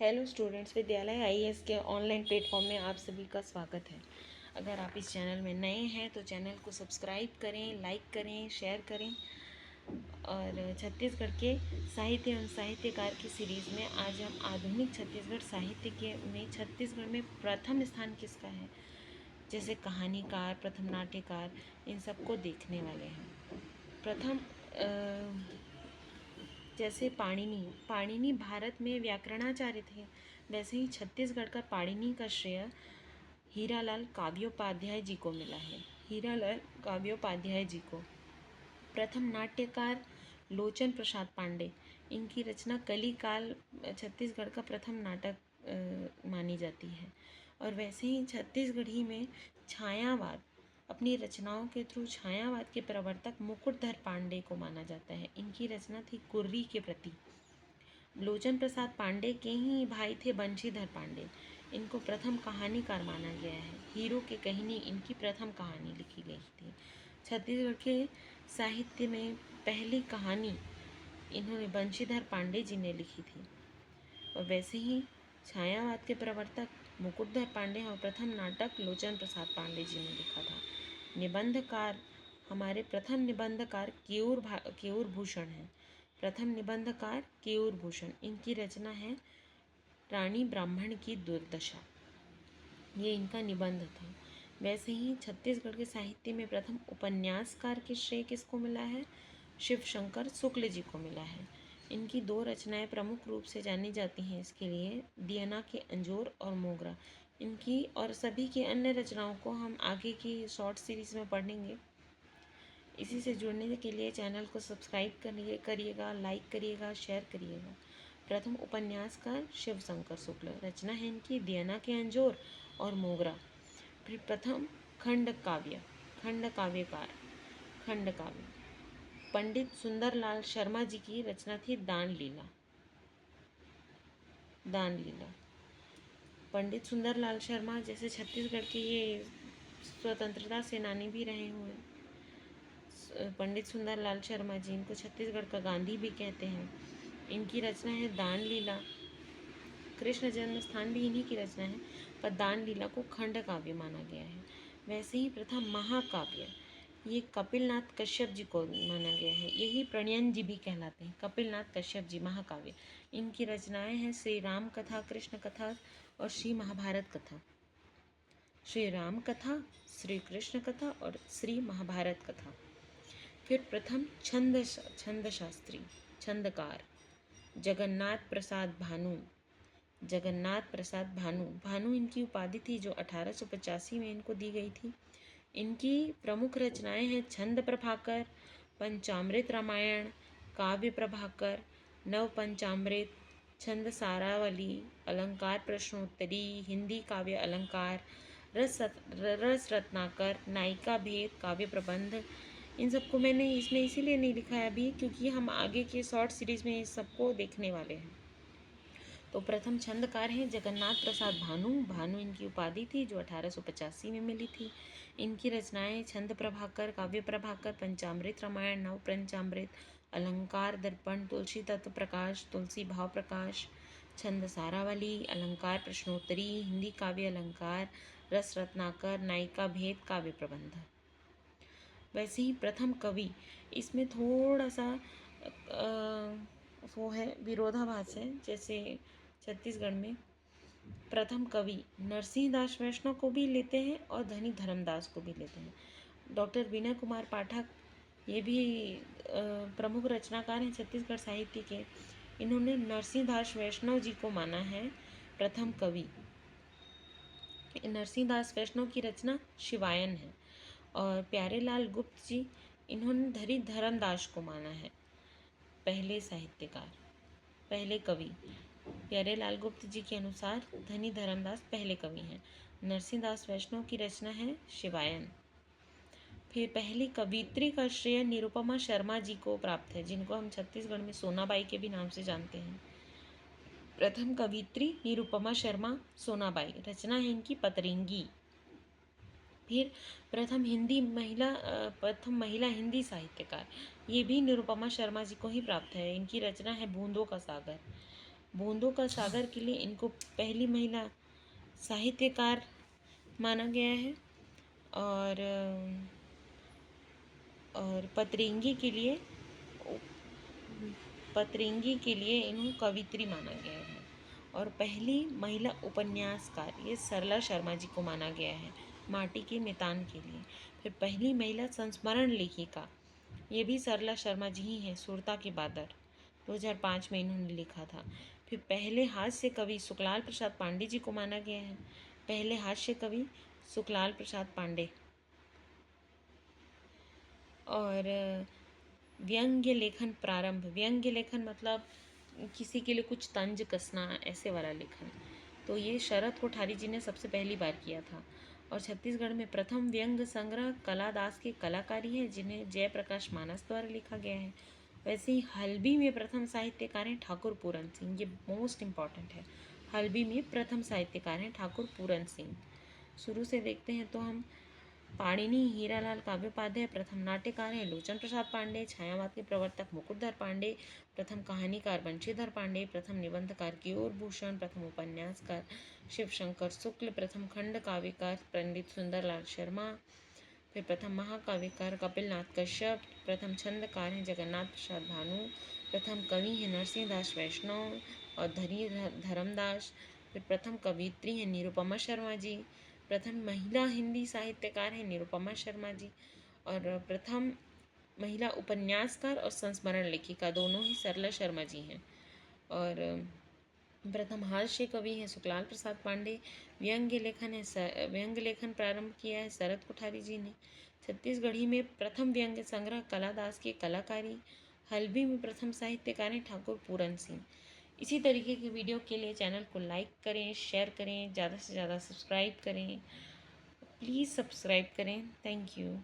Hello students, विद्यालय IAS के online platform में आप सभी का स्वागत है। अगर आप इस चैनल में नए हैं तो चैनल को सब्सक्राइब करें, लाइक करें, शेयर करें। और छत्तीसगढ़ के साहित्य एवं साहित्यकार की सीरीज़ में आज हम आधुनिक छत्तीसगढ़ साहित्य के में छत्तीसगढ़ में प्रथम स्थान किसका है, जैसे कहानीकार, प्रथम नाट्यकार, इन सबको देखने वाले हैं। प्रथम जैसे पाणिनि भारत में व्याकरणाचार्य थे, वैसे ही छत्तीसगढ़ का पाणिनि का श्रेय हीरालाल काव्योपाध्याय जी को मिला है। हीरालाल काव्योपाध्याय जी को। प्रथम नाट्यकार लोचन प्रसाद पांडे, इनकी रचना कली काल छत्तीसगढ़ का प्रथम नाटक मानी जाती है। और वैसे ही छत्तीसगढ़ी में छायावाद, अपनी रचनाओं के थ्रू छायावाद के प्रवर्तक मुकुटधर पांडे को माना जाता है। इनकी रचना थी कुर्री के प्रति। लोचन प्रसाद पांडे के ही भाई थे बंशीधर पांडे। इनको प्रथम कहानीकार माना गया है। हीरो के कहनी इनकी प्रथम कहानी लिखी गई थी। छत्तीसगढ़ के साहित्य में पहली कहानी इन्होंने बंशीधर पांडे जी ने लिखी थी। और वैसे ही छायावाद के प्रवर्तक मुकुटधर पांडे और प्रथम नाटक लोचन प्रसाद पांडे जी ने लिखा था। निबंधकार, हमारे प्रथम निबंधकार केयूर भूषण हैं। प्रथम निबंधकार केयूर भूषण, इनकी रचना है रानी ब्राह्मण की दुर्दशा, ये इनका निबंध था। वैसे ही छत्तीसगढ़ के साहित्य में प्रथम उपन्यासकार के श्रेय किसको मिला है, शिव शंकर शुक्ल जी को मिला है। इनकी दो रचनाएं प्रमुख रूप से जानी जाती हैं इसके लिए, दियना के अंजोर और मोगरा। इनकी और सभी की अन्य रचनाओं को हम आगे की शॉर्ट सीरीज़ में पढ़ेंगे। इसी से जुड़ने के लिए चैनल को सब्सक्राइब करिएगा, लाइक करिएगा, शेयर करिएगा। प्रथम उपन्यासकार शिव शंकर शुक्ल, रचना है इनकी दियना के अंजोर और मोगरा। फिर प्रथम खंड काव्य पंडित सुंदरलाल शर्मा जी की रचना थी दान लीला। पंडित सुंदरलाल शर्मा जैसे छत्तीसगढ़ के ये स्वतंत्रता सेनानी भी रहे हुए पंडित सुंदरलाल शर्मा जी, इनको छत्तीसगढ़ का गांधी भी कहते हैं। इनकी रचना है दान लीला। कृष्ण जन्म स्थान भी इन्हीं की रचना है, पर दान लीला को खंड काव्य माना गया है। वैसे ही प्रथम महाकाव्य, ये कपिलनाथ कश्यप जी को माना गया है। यही प्रणयन जी भी कहलाते हैं, कपिलनाथ कश्यप जी महाकाव्य। इनकी रचनाएं हैं श्री राम कथा, कृष्ण कथा और श्री महाभारत कथा। श्री राम कथा, श्री कृष्ण कथा और श्री महाभारत कथा। फिर प्रथम छंदकार जगन्नाथ प्रसाद भानु इनकी उपाधि थी, जो 1885 में इनको दी गई थी। इनकी प्रमुख रचनाएं हैं छंद प्रभाकर, पंचामृत रामायण, काव्य प्रभाकर, नव पंचामृत, छंद सारावली, अलंकार प्रश्नोत्तरी, हिंदी काव्य अलंकार, रस रत्नाकर, नायिका भेद, काव्य प्रबंध। इन सबको मैंने इसमें इसीलिए नहीं लिखा है अभी, क्योंकि हम आगे के शॉर्ट सीरीज़ में इस सबको देखने वाले हैं। तो प्रथम छंदकार हैं जगन्नाथ प्रसाद भानु इनकी उपाधि थी, जो 1885 में मिली थी। इनकी रचनाएं छंद प्रभाकर, काव्य प्रभाकर, पंचामृत रामायण, नव पंचामृत, अलंकार दर्पण, तुलसी तत्व प्रकाश, तुलसी भाव प्रकाश, छंद सारावली, अलंकार प्रश्नोत्तरी, हिंदी काव्य अलंकार, रस रत्नाकर, नायिका भेद, काव्य प्रबंध। वैसे ही प्रथम कवि, इसमें थोड़ा सा वो है, विरोधाभास है। जैसे छत्तीसगढ़ में प्रथम कवि नरसिंह दास वैष्णव को भी लेते हैं और धनी धर्मदास को भी लेते हैं। डॉक्टर विनय कुमार पाठक, ये भी प्रमुख रचनाकार हैं छत्तीसगढ़ साहित्य के। इन्होंने नरसिंह दास वैष्णव जी को माना है प्रथम कवि। नरसिंह दास वैष्णव की रचना शिवायन है। और प्यारेलाल गुप्त जी, इन्होंने धनी धर्मदास को माना है पहले साहित्यकार, पहले कवि। प्यारेलाल गुप्त जी के अनुसार धनी धर्मदास पहले कवि हैं। नरसिंह दास वैष्णव की रचना है शिवायन। फिर पहली कवित्री का श्रेय निरुपमा शर्मा जी को प्राप्त है, जिनको हम छत्तीसगढ़ में सोनाबाई के भी नाम से जानते हैं। प्रथम कवित्री निरुपमा शर्मा सोनाबाई, रचना है इनकी पतरिंगी। फिर प्रथम महिला हिंदी साहित्यकार, ये भी निरुपमा शर्मा जी को ही प्राप्त है। इनकी रचना है बूंदों का सागर। बूंदों का सागर के लिए इनको पहली महिला साहित्यकार माना गया है। और पतरंगी के लिए इन्हें कवित्री माना गया है। और पहली महिला उपन्यासकार ये सरला शर्मा जी को माना गया है, माटी के मितान के लिए। फिर पहली महिला संस्मरण लेखिका ये भी सरला शर्मा जी ही हैं, सुरता के बादर 2005 में इन्होंने लिखा था। फिर पहले हास्य कवि सुखलाल प्रसाद पांडे जी को माना गया है, पहले हास्य कवि सुखलाल प्रसाद पांडे। और व्यंग्य लेखन प्रारंभ, व्यंग्य लेखन मतलब किसी के लिए कुछ तंज कसना, ऐसे वाला लेखन, तो ये शरद कोठारी जी ने सबसे पहली बार किया था। और छत्तीसगढ़ में प्रथम व्यंग्य संग्रह कलादास के कलाकारी है, जिन्हें जयप्रकाश मानस द्वारा लिखा गया है। वैसे ही हल्बी में प्रथम साहित्यकार हैं ठाकुर पूरन सिंह, ये मोस्ट इम्पॉर्टेंट है। हल्बी में प्रथम साहित्यकार हैं ठाकुर पूरन सिंह। शुरू से देखते हैं तो हम पाणिनि हीरालाल काव्योपाध्याय प्रथम नाट्यकार हैं, लोचन प्रसाद पांडे छायावाद के प्रवर्तक मुकुटधर पांडे प्रथम कहानीकार, बंशीधर पांडे प्रथम निबंधकार, कियोर भूषण प्रथम उपन्यासकार, शिवशंकर शुक्ल प्रथम खंड काव्यकार, पंडित सुंदरलाल शर्मा फिर प्रथम महाकाव्यकार, कपिलनाथ कश्यप प्रथम छंदकार हैं, जगन्नाथ प्रसाद भानु प्रथम कवि हैं, नरसिंह दास वैष्णव और धरी धर्मदास। फिर प्रथम कवित्री हैं निरुपमा शर्मा जी, प्रथम महिला हिंदी साहित्यकार हैं निरुपमा शर्मा जी। और प्रथम महिला उपन्यासकार और संस्मरण लेखिका दोनों ही सरला शर्मा जी हैं। और प्रथम हास्य कवि हैं सुखलाल प्रसाद पांडे। व्यंग्य लेखन प्रारंभ किया है शरद कोठारी जी ने। छत्तीसगढ़ी में प्रथम व्यंग्य संग्रह कलादास की कलाकारी। हल्बी में प्रथम साहित्यकार हैं ठाकुर पूरन सिंह। इसी तरीके की वीडियो के लिए चैनल को लाइक करें, शेयर करें, ज़्यादा से ज़्यादा सब्सक्राइब करें। प्लीज़ सब्सक्राइब करें। Thank you.